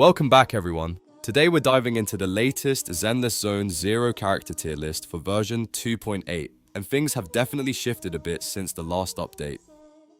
Welcome back everyone. Today we're diving into the latest Zenless Zone Zero character tier list for version 2.8, and things have definitely shifted a bit since the last update.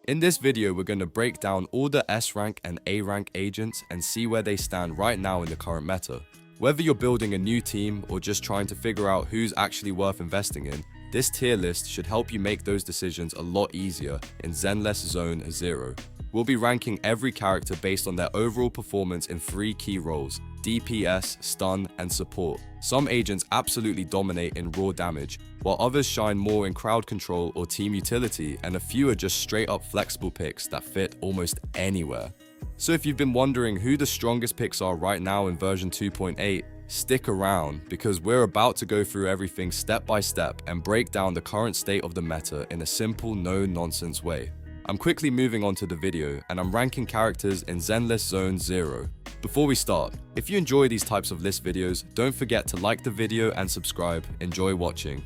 In this video we're going to break down all the S rank and A rank agents and see where they stand right now in the current meta. Whether you're building a new team or just trying to figure out who's actually worth investing in, this tier list should help you make those decisions a lot easier in Zenless Zone Zero. We'll be ranking every character based on their overall performance in 3 key roles: DPS, stun, and support. Some agents absolutely dominate in raw damage, while others shine more in crowd control or team utility, and a few are just straight up flexible picks that fit almost anywhere. So if you've been wondering who the strongest picks are right now in version 2.8, stick around because we're about to go through everything step by step and break down the current state of the meta in a simple, no-nonsense way. I'm quickly moving on to the video, and I'm ranking characters in Zenless Zone Zero. Before we start, if you enjoy these types of list videos, don't forget to like the video and subscribe. Enjoy watching.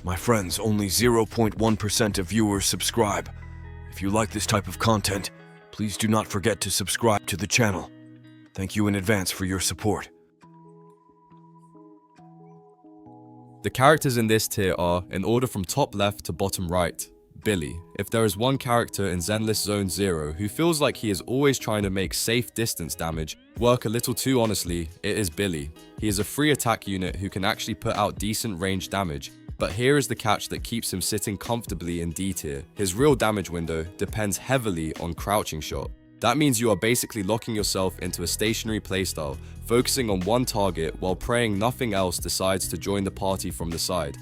My friends, only 0.1% of viewers subscribe. If you like this type of content, please do not forget to subscribe to the channel. Thank you in advance for your support. The characters in this tier are, in order from top left to bottom right, Billy. If there is one character in Zenless Zone Zero who feels like he is always trying to make safe distance damage work a little too honestly, it is Billy. He is a free attack unit who can actually put out decent range damage, but here is the catch that keeps him sitting comfortably in D tier. His real damage window depends heavily on crouching shot. That means you are basically locking yourself into a stationary playstyle, focusing on one target while praying nothing else decides to join the party from the side.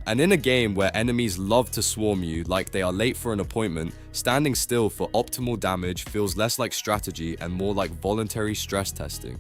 And in a game where enemies love to swarm you like they are late for an appointment, standing still for optimal damage feels less like strategy and more like voluntary stress testing.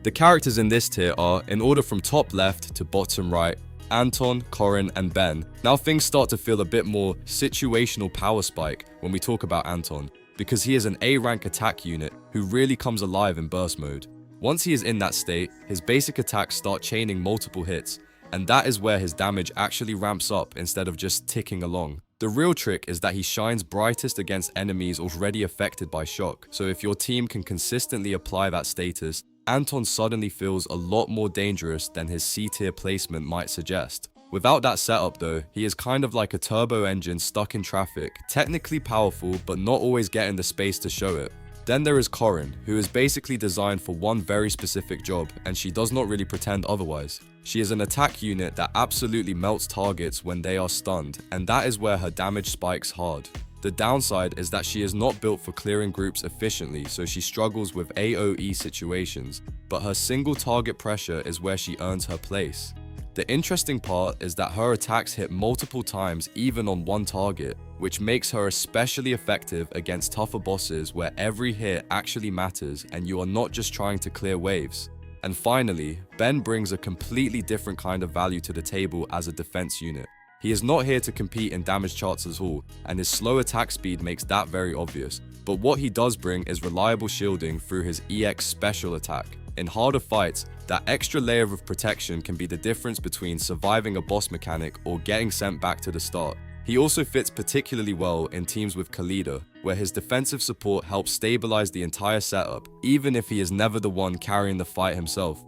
The characters in this tier are, in order from top left to bottom right, Anton, Corin, and Ben. Now things start to feel a bit more situational power spike when we talk about Anton, because he is an A rank attack unit who really comes alive in burst mode. Once he is in that state, his basic attacks start chaining multiple hits, and that is where his damage actually ramps up instead of just ticking along. The real trick is that he shines brightest against enemies already affected by shock, so if your team can consistently apply that status, Anton suddenly feels a lot more dangerous than his C tier placement might suggest. Without that setup though, he is kind of like a turbo engine stuck in traffic, technically powerful but not always getting the space to show it. Then there is Corin, who is basically designed for one very specific job, and she does not really pretend otherwise. She is an attack unit that absolutely melts targets when they are stunned, and that is where her damage spikes hard. The downside is that she is not built for clearing groups efficiently, so she struggles with AoE situations, but her single target pressure is where she earns her place. The interesting part is that her attacks hit multiple times even on one target, which makes her especially effective against tougher bosses where every hit actually matters and you are not just trying to clear waves. And finally, Ben brings a completely different kind of value to the table as a defense unit. He is not here to compete in damage charts at all, and his slow attack speed makes that very obvious. But what he does bring is reliable shielding through his EX special attack. In harder fights, that extra layer of protection can be the difference between surviving a boss mechanic or getting sent back to the start. He also fits particularly well in teams with Khalida, where his defensive support helps stabilize the entire setup, even if he is never the one carrying the fight himself.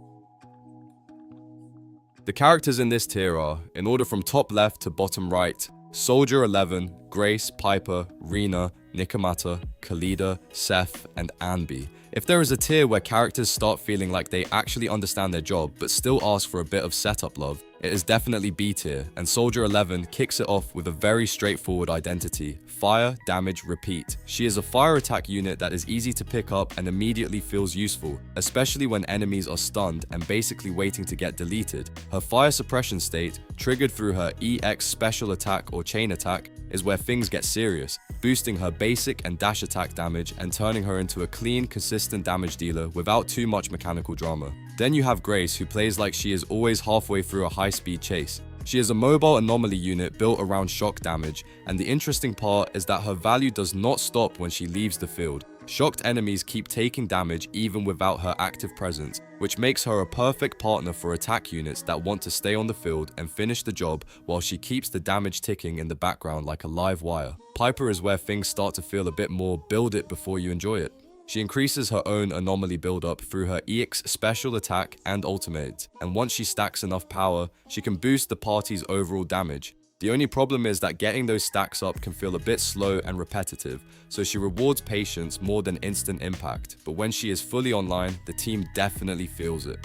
The characters in this tier are, in order from top left to bottom right, Soldier 11, Grace, Piper, Rena, Nikamata, Khalida, Seth, and Anby. If there is a tier where characters start feeling like they actually understand their job but still ask for a bit of setup love, it is definitely B tier, and Soldier 11 kicks it off with a very straightforward identity: fire, damage, repeat. She is a fire attack unit that is easy to pick up and immediately feels useful, especially when enemies are stunned and basically waiting to get deleted. Her fire suppression state, triggered through her EX special attack or chain attack, is where things get serious, boosting her basic and dash attack damage and turning her into a clean, consistent damage dealer without too much mechanical drama. Then you have Grace, who plays like she is always halfway through a high-speed chase. She is a mobile anomaly unit built around shock damage, and the interesting part is that her value does not stop when she leaves the field. Shocked enemies keep taking damage even without her active presence, which makes her a perfect partner for attack units that want to stay on the field and finish the job while she keeps the damage ticking in the background like a live wire. Piper is where things start to feel a bit more build it before you enjoy it. She increases her own anomaly build-up through her EX special attack and ultimate, and once she stacks enough power, she can boost the party's overall damage. The only problem is that getting those stacks up can feel a bit slow and repetitive, so she rewards patience more than instant impact, but when she is fully online, the team definitely feels it.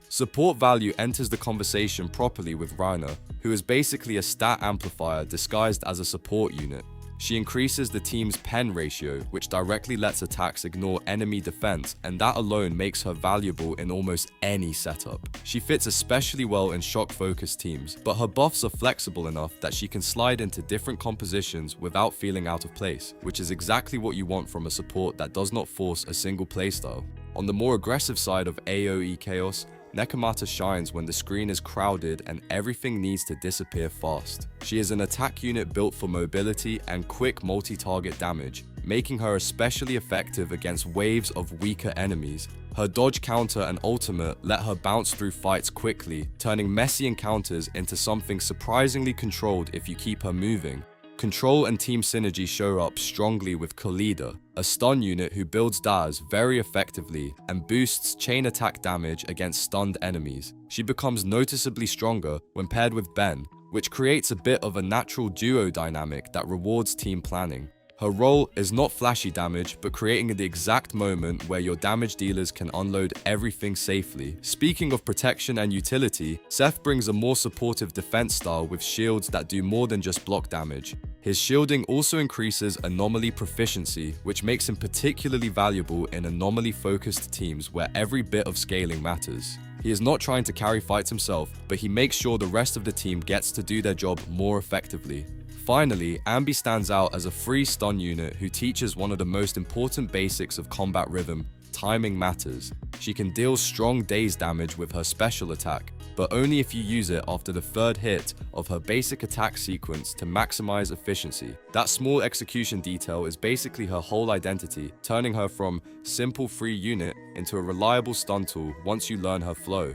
Support value enters the conversation properly with Rhina, who is basically a stat amplifier disguised as a support unit. She increases the team's pen ratio, which directly lets attacks ignore enemy defense, and that alone makes her valuable in almost any setup. She fits especially well in shock-focused teams, but her buffs are flexible enough that she can slide into different compositions without feeling out of place, which is exactly what you want from a support that does not force a single playstyle. On the more aggressive side of AoE chaos, Nekomata shines when the screen is crowded and everything needs to disappear fast. She is an attack unit built for mobility and quick multi-target damage, making her especially effective against waves of weaker enemies. Her dodge counter and ultimate let her bounce through fights quickly, turning messy encounters into something surprisingly controlled if you keep her moving. Control and team synergy show up strongly with Khalida, a stun unit who builds Daz very effectively and boosts chain attack damage against stunned enemies. She becomes noticeably stronger when paired with Ben, which creates a bit of a natural duo dynamic that rewards team planning. Her role is not flashy damage, but creating the exact moment where your damage dealers can unload everything safely. Speaking of protection and utility, Seth brings a more supportive defense style with shields that do more than just block damage. His shielding also increases anomaly proficiency, which makes him particularly valuable in anomaly-focused teams where every bit of scaling matters. He is not trying to carry fights himself, but he makes sure the rest of the team gets to do their job more effectively. Finally, Ambi stands out as a free stun unit who teaches one of the most important basics of combat rhythm: timing matters. She can deal strong daze damage with her special attack, but only if you use it after the third hit of her basic attack sequence to maximize efficiency. That small execution detail is basically her whole identity, turning her from simple free unit into a reliable stun tool once you learn her flow.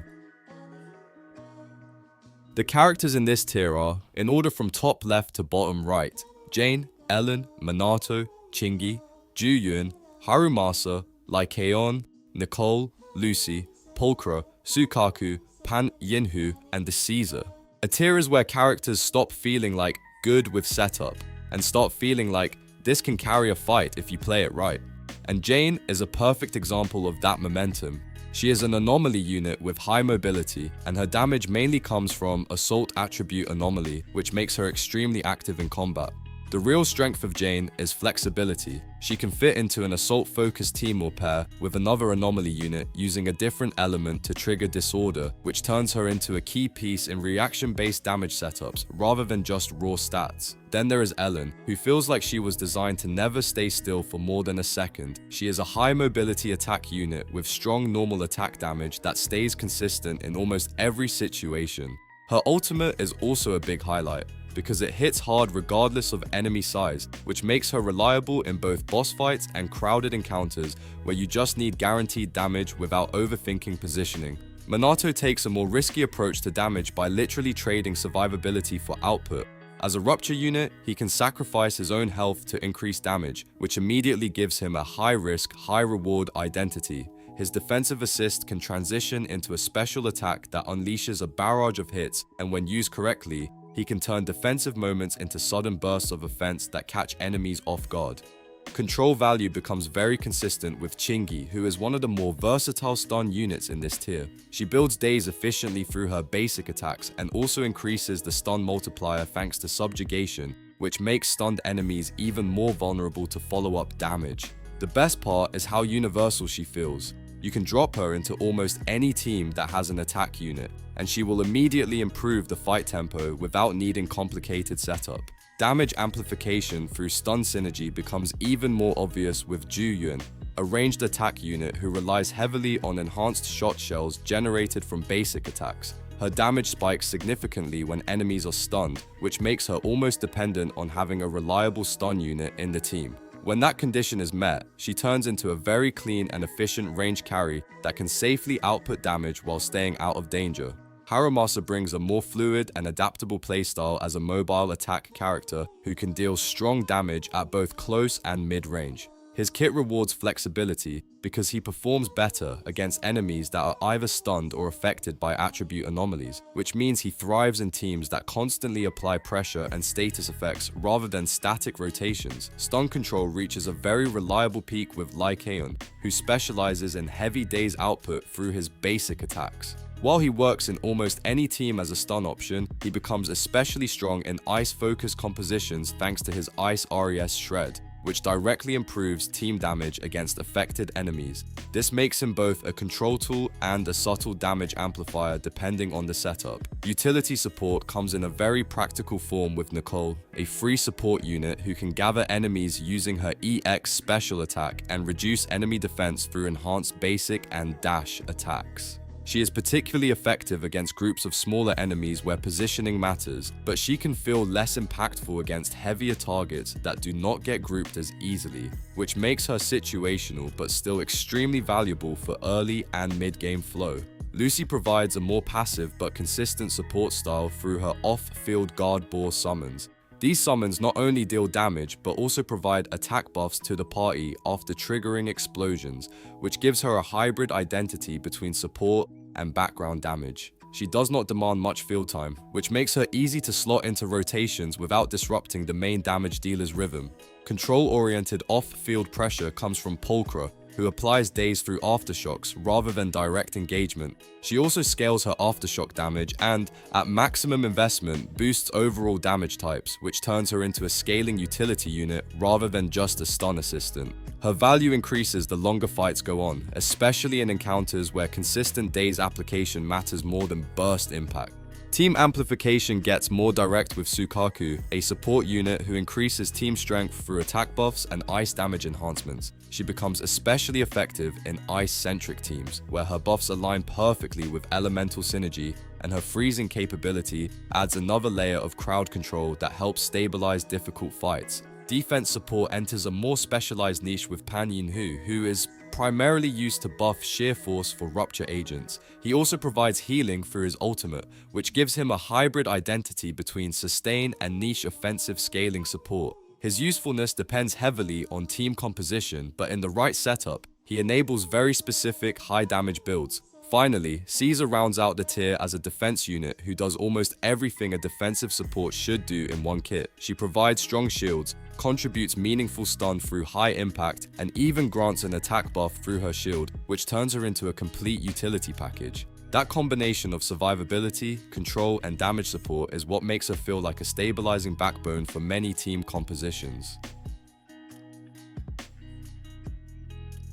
The characters in this tier are, in order from top left to bottom right, Jane, Ellen, Minato, Chingy, Juyun, Harumasa, Lycaon, Nicole, Lucy, Pulchra, Sukaku, Pan Yinhu, and the Caesar. A tier is where characters stop feeling like good with setup and start feeling like this can carry a fight if you play it right. And Jane is a perfect example of that momentum. She is an anomaly unit with high mobility, and her damage mainly comes from Assault Attribute Anomaly, which makes her extremely active in combat. The real strength of Jane is flexibility. She can fit into an assault-focused team or pair with another anomaly unit using a different element to trigger disorder, which turns her into a key piece in reaction-based damage setups rather than just raw stats. Then there is Ellen, who feels like she was designed to never stay still for more than a second. She is a high mobility attack unit with strong normal attack damage that stays consistent in almost every situation. Her ultimate is also a big highlight, because it hits hard regardless of enemy size, which makes her reliable in both boss fights and crowded encounters where you just need guaranteed damage without overthinking positioning. Minato takes a more risky approach to damage by literally trading survivability for output. As a rupture unit, he can sacrifice his own health to increase damage, which immediately gives him a high-risk, high-reward identity. His defensive assist can transition into a special attack that unleashes a barrage of hits, and when used correctly, he can turn defensive moments into sudden bursts of offense that catch enemies off guard. Control value becomes very consistent with Chingy, who is one of the more versatile stun units in this tier. She builds daze efficiently through her basic attacks and also increases the stun multiplier thanks to subjugation, which makes stunned enemies even more vulnerable to follow-up damage. The best part is how universal she feels. You can drop her into almost any team that has an attack unit, and she will immediately improve the fight tempo without needing complicated setup. Damage amplification through stun synergy becomes even more obvious with Juyun, a ranged attack unit who relies heavily on enhanced shot shells generated from basic attacks. Her damage spikes significantly when enemies are stunned, which makes her almost dependent on having a reliable stun unit in the team. When that condition is met, she turns into a very clean and efficient range carry that can safely output damage while staying out of danger. Haramasa brings a more fluid and adaptable playstyle as a mobile attack character who can deal strong damage at both close and mid-range. His kit rewards flexibility because he performs better against enemies that are either stunned or affected by attribute anomalies, which means he thrives in teams that constantly apply pressure and status effects rather than static rotations. Stun control reaches a very reliable peak with Lycaon, who specializes in heavy daze output through his basic attacks. While he works in almost any team as a stun option, he becomes especially strong in ice-focused compositions thanks to his Ice RES Shred, which directly improves team damage against affected enemies. This makes him both a control tool and a subtle damage amplifier depending on the setup. Utility support comes in a very practical form with Nicole, a free support unit who can gather enemies using her EX special attack and reduce enemy defense through enhanced basic and dash attacks. She is particularly effective against groups of smaller enemies where positioning matters, but she can feel less impactful against heavier targets that do not get grouped as easily, which makes her situational but still extremely valuable for early and mid-game flow. Lucy provides a more passive but consistent support style through her off-field guard boar summons. These summons not only deal damage, but also provide attack buffs to the party after triggering explosions, which gives her a hybrid identity between support and background damage. She does not demand much field time, which makes her easy to slot into rotations without disrupting the main damage dealer's rhythm. Control-oriented off-field pressure comes from Pulchra, who applies daze through aftershocks rather than direct engagement. She also scales her aftershock damage and, at maximum investment, boosts overall damage types, which turns her into a scaling utility unit rather than just a stun assistant. Her value increases the longer fights go on, especially in encounters where consistent daze application matters more than burst impact. Team amplification gets more direct with Sukaku, a support unit who increases team strength through attack buffs and ice damage enhancements. She becomes especially effective in ice-centric teams, where her buffs align perfectly with elemental synergy, and her freezing capability adds another layer of crowd control that helps stabilize difficult fights. Defense support enters a more specialized niche with Pan Yinhu, who is primarily used to buff sheer force for rupture agents. He also provides healing through his ultimate, which gives him a hybrid identity between sustain and niche offensive scaling support. His usefulness depends heavily on team composition, but in the right setup, he enables very specific high damage builds. Finally, Caesar rounds out the tier as a defense unit who does almost everything a defensive support should do in one kit. She provides strong shields, contributes meaningful stun through high impact, and even grants an attack buff through her shield, which turns her into a complete utility package. That combination of survivability, control, and damage support is what makes her feel like a stabilizing backbone for many team compositions.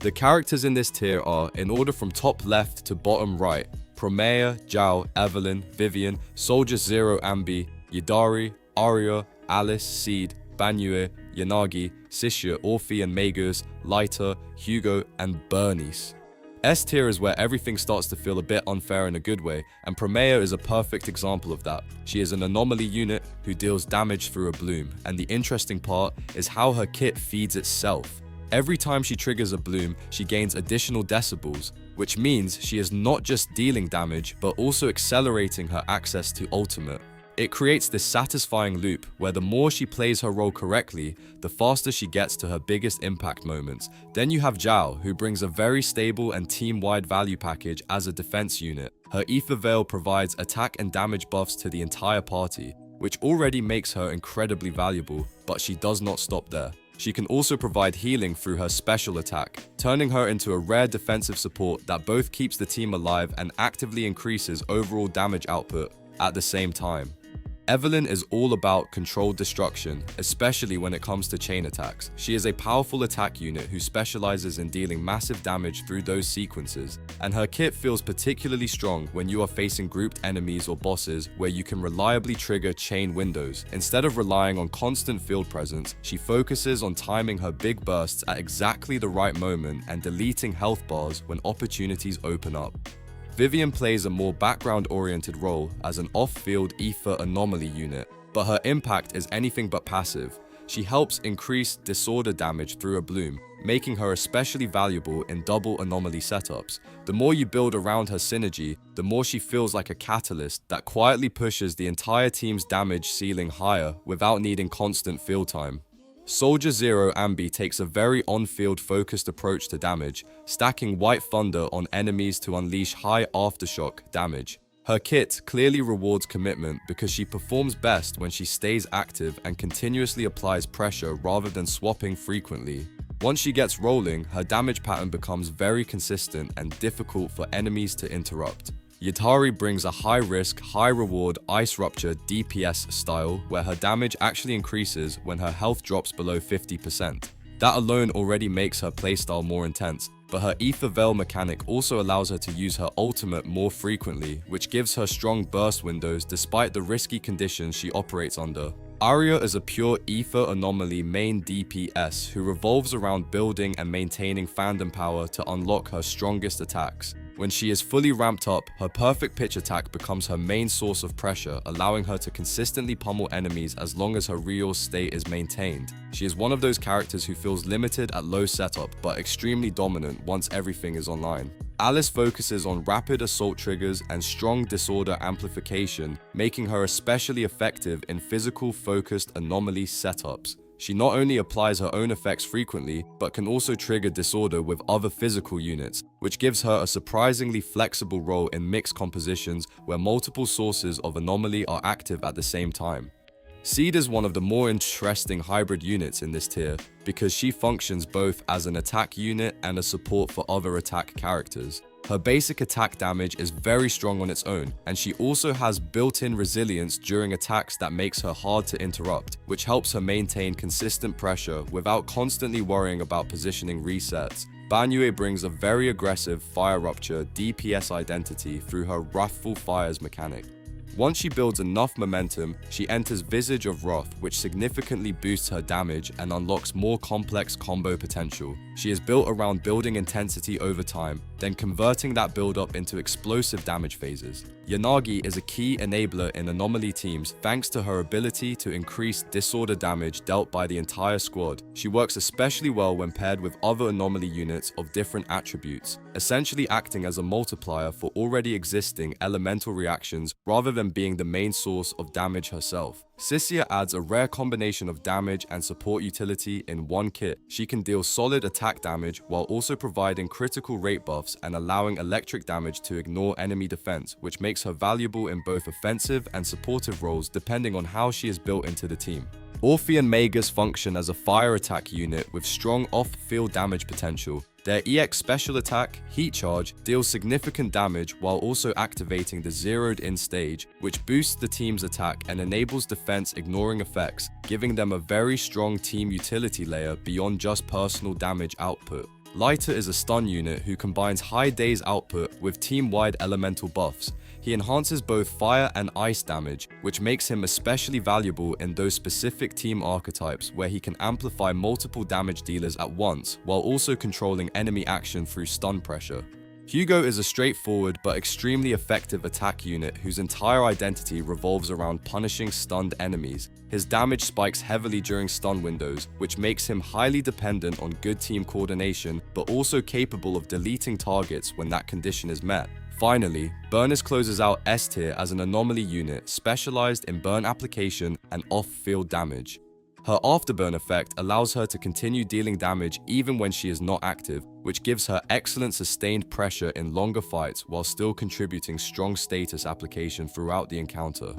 The characters in this tier are, in order from top left to bottom right, Promea, Zhao, Evelyn, Vivian, Soldier Zero Ambi, Yidari, Arya, Alice, Seed, Banyue, Yanagi, Sisha, Orphe and Magus, Lighter, Hugo, and Bernice. S tier is where everything starts to feel a bit unfair in a good way, and Promea is a perfect example of that. She is an anomaly unit who deals damage through a bloom, and the interesting part is how her kit feeds itself. Every time she triggers a bloom, she gains additional decibels, which means she is not just dealing damage, but also accelerating her access to ultimate. It creates this satisfying loop where the more she plays her role correctly, the faster she gets to her biggest impact moments. Then you have Zhao, who brings a very stable and team-wide value package as a defense unit. Her Ether Veil provides attack and damage buffs to the entire party, which already makes her incredibly valuable, but she does not stop there. She can also provide healing through her special attack, turning her into a rare defensive support that both keeps the team alive and actively increases overall damage output at the same time. Evelyn is all about controlled destruction, especially when it comes to chain attacks. She is a powerful attack unit who specializes in dealing massive damage through those sequences, and her kit feels particularly strong when you are facing grouped enemies or bosses where you can reliably trigger chain windows. Instead of relying on constant field presence, she focuses on timing her big bursts at exactly the right moment and deleting health bars when opportunities open up. Vivian plays a more background-oriented role as an off-field ether anomaly unit, but her impact is anything but passive. She helps increase disorder damage through a bloom, making her especially valuable in double anomaly setups. The more you build around her synergy, the more she feels like a catalyst that quietly pushes the entire team's damage ceiling higher without needing constant field time. Soldier Zero Ambi takes a very on-field focused approach to damage, stacking White Thunder on enemies to unleash high aftershock damage. Her kit clearly rewards commitment because she performs best when she stays active and continuously applies pressure rather than swapping frequently. Once she gets rolling, her damage pattern becomes very consistent and difficult for enemies to interrupt. Yatari brings a high-risk, high-reward Ice Rupture DPS style where her damage actually increases when her health drops below 50%. That alone already makes her playstyle more intense, but her Ether Veil mechanic also allows her to use her ultimate more frequently, which gives her strong burst windows despite the risky conditions she operates under. Arya is a pure Ether Anomaly main DPS who revolves around building and maintaining fandom power to unlock her strongest attacks. When she is fully ramped up, her perfect pitch attack becomes her main source of pressure, allowing her to consistently pummel enemies as long as her real state is maintained. She is one of those characters who feels limited at low setup, but extremely dominant once everything is online. Alice focuses on rapid assault triggers and strong disorder amplification, making her especially effective in physical-focused anomaly setups. She not only applies her own effects frequently, but can also trigger disorder with other physical units, which gives her a surprisingly flexible role in mixed compositions where multiple sources of anomaly are active at the same time. Seed is one of the more interesting hybrid units in this tier because she functions both as an attack unit and a support for other attack characters. Her basic attack damage is very strong on its own, and she also has built-in resilience during attacks that makes her hard to interrupt, which helps her maintain consistent pressure without constantly worrying about positioning resets. Banyue brings a very aggressive Fire Rupture DPS identity through her Wrathful Fires mechanic. Once she builds enough momentum, she enters Visage of Wrath, which significantly boosts her damage and unlocks more complex combo potential. She is built around building intensity over time, then converting that build-up into explosive damage phases. Yanagi is a key enabler in anomaly teams thanks to her ability to increase disorder damage dealt by the entire squad. She works especially well when paired with other anomaly units of different attributes, essentially acting as a multiplier for already existing elemental reactions rather than being the main source of damage herself. Sissia adds a rare combination of damage and support utility in one kit. She can deal solid attack damage while also providing critical rate buffs and allowing electric damage to ignore enemy defense, which makes her valuable in both offensive and supportive roles depending on how she is built into the team. Orphe and Magus function as a fire attack unit with strong off-field damage potential. Their EX special attack, Heat Charge, deals significant damage while also activating the zeroed in stage, which boosts the team's attack and enables defense ignoring effects, giving them a very strong team utility layer beyond just personal damage output. Lighter is a stun unit who combines high daze output with team-wide elemental buffs. He enhances both fire and ice damage, which makes him especially valuable in those specific team archetypes where he can amplify multiple damage dealers at once while also controlling enemy action through stun pressure. Hugo is a straightforward but extremely effective attack unit whose entire identity revolves around punishing stunned enemies. His damage spikes heavily during stun windows, which makes him highly dependent on good team coordination but also capable of deleting targets when that condition is met. Finally, Burnus closes out S tier as an anomaly unit specialized in burn application and off-field damage. Her afterburn effect allows her to continue dealing damage even when she is not active, which gives her excellent sustained pressure in longer fights while still contributing strong status application throughout the encounter.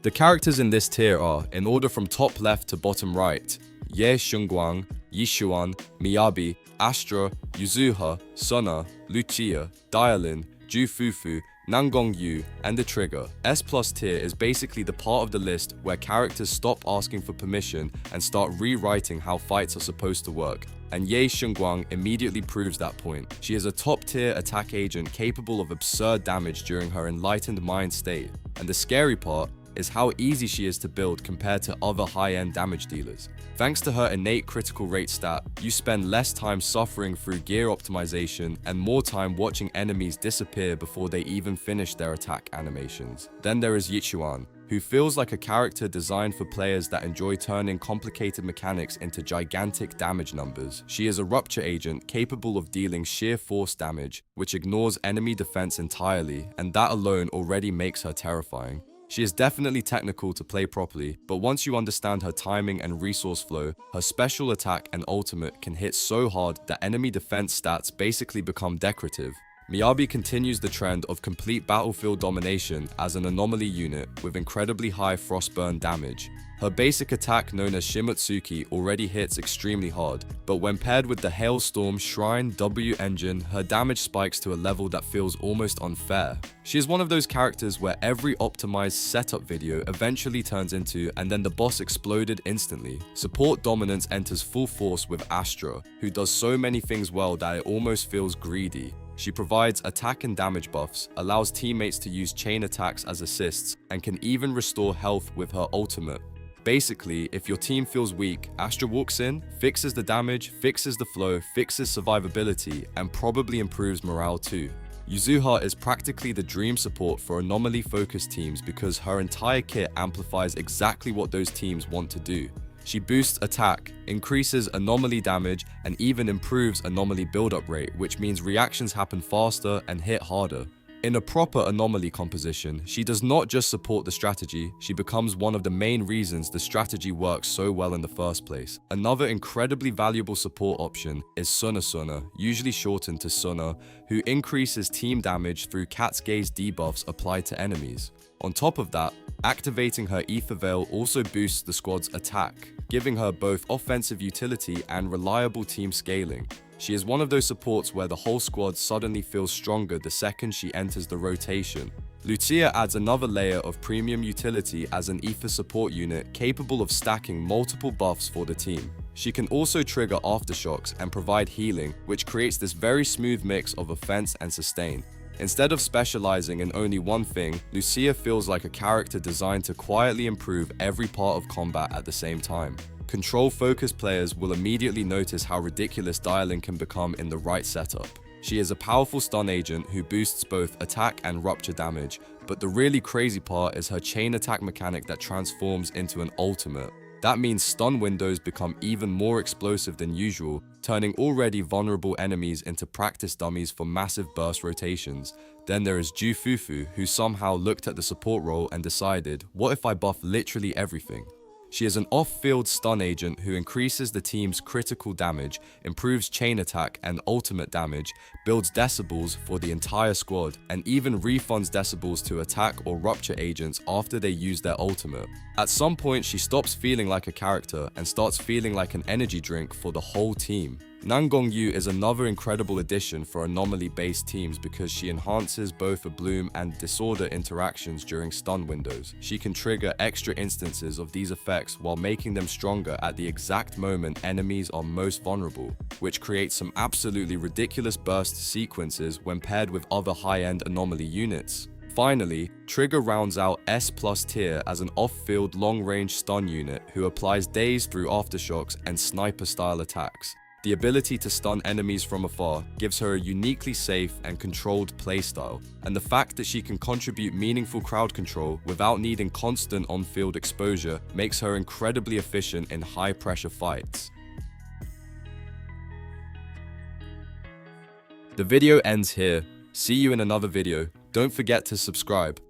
The characters in this tier are, in order from top left to bottom right, Ye Shunguang, Yishuan, Miyabi, Astra, Yuzuha, Sona, Lucia, Dialin, Jufufu, Nangongyu, and the Trigger. S+ tier is basically the part of the list where characters stop asking for permission and start rewriting how fights are supposed to work. And Ye Shunguang immediately proves that point. She is a top-tier attack agent capable of absurd damage during her enlightened mind state. And the scary part is how easy she is to build compared to other high-end damage dealers. Thanks to her innate critical rate stat, you spend less time suffering through gear optimization and more time watching enemies disappear before they even finish their attack animations. Then there is Yichuan. who feels like a character designed for players that enjoy turning complicated mechanics into gigantic damage numbers. She is a rupture agent capable of dealing sheer force damage, which ignores enemy defense entirely, and that alone already makes her terrifying. She is definitely technical to play properly, but once you understand her timing and resource flow, her special attack and ultimate can hit so hard that enemy defense stats basically become decorative. Miyabi continues the trend of complete battlefield domination as an anomaly unit with incredibly high frostburn damage. Her basic attack known as Shimotsuki already hits extremely hard, but when paired with the Hailstorm Shrine W engine, her damage spikes to a level that feels almost unfair. She is one of those characters where every optimized setup video eventually turns into and then the boss exploded instantly. Support dominance enters full force with Astra, who does so many things well that it almost feels greedy. She provides attack and damage buffs, allows teammates to use chain attacks as assists, and can even restore health with her ultimate. Basically, if your team feels weak, Astra walks in, fixes the damage, fixes the flow, fixes survivability, and probably improves morale too. Yuzuha is practically the dream support for anomaly-focused teams because her entire kit amplifies exactly what those teams want to do. She boosts attack, increases anomaly damage, and even improves anomaly build-up rate, which means reactions happen faster and hit harder. In a proper anomaly composition, she does not just support the strategy, she becomes one of the main reasons the strategy works so well in the first place. Another incredibly valuable support option is Suna, usually shortened to Suna, who increases team damage through Cat's Gaze debuffs applied to enemies. On top of that, activating her Ether Veil also boosts the squad's attack, giving her both offensive utility and reliable team scaling. She is one of those supports where the whole squad suddenly feels stronger the second she enters the rotation. Lucia adds another layer of premium utility as an Ether support unit capable of stacking multiple buffs for the team. She can also trigger aftershocks and provide healing, which creates this very smooth mix of offense and sustain. Instead of specializing in only one thing, Lucia feels like a character designed to quietly improve every part of combat at the same time. Control-focused players will immediately notice how ridiculous dialing can become in the right setup. She is a powerful stun agent who boosts both attack and rupture damage, but the really crazy part is her chain attack mechanic that transforms into an ultimate. That means stun windows become even more explosive than usual, turning already vulnerable enemies into practice dummies for massive burst rotations. Then there is Jufufu, who somehow looked at the support role and decided, what if I buff literally everything? She is an off-field stun agent who increases the team's critical damage, improves chain attack and ultimate damage, builds decibels for the entire squad, and even refunds decibels to attack or rupture agents after they use their ultimate. At some point, she stops feeling like a character and starts feeling like an energy drink for the whole team. Nangongyu is another incredible addition for anomaly-based teams because she enhances both a bloom and disorder interactions during stun windows. She can trigger extra instances of these effects while making them stronger at the exact moment enemies are most vulnerable, which creates some absolutely ridiculous burst sequences when paired with other high-end anomaly units. Finally, Trigger rounds out S+ tier as an off-field long-range stun unit who applies daze through aftershocks and sniper-style attacks. The ability to stun enemies from afar gives her a uniquely safe and controlled playstyle, and the fact that she can contribute meaningful crowd control without needing constant on-field exposure makes her incredibly efficient in high-pressure fights. The video ends here. See you in another video. Don't forget to subscribe.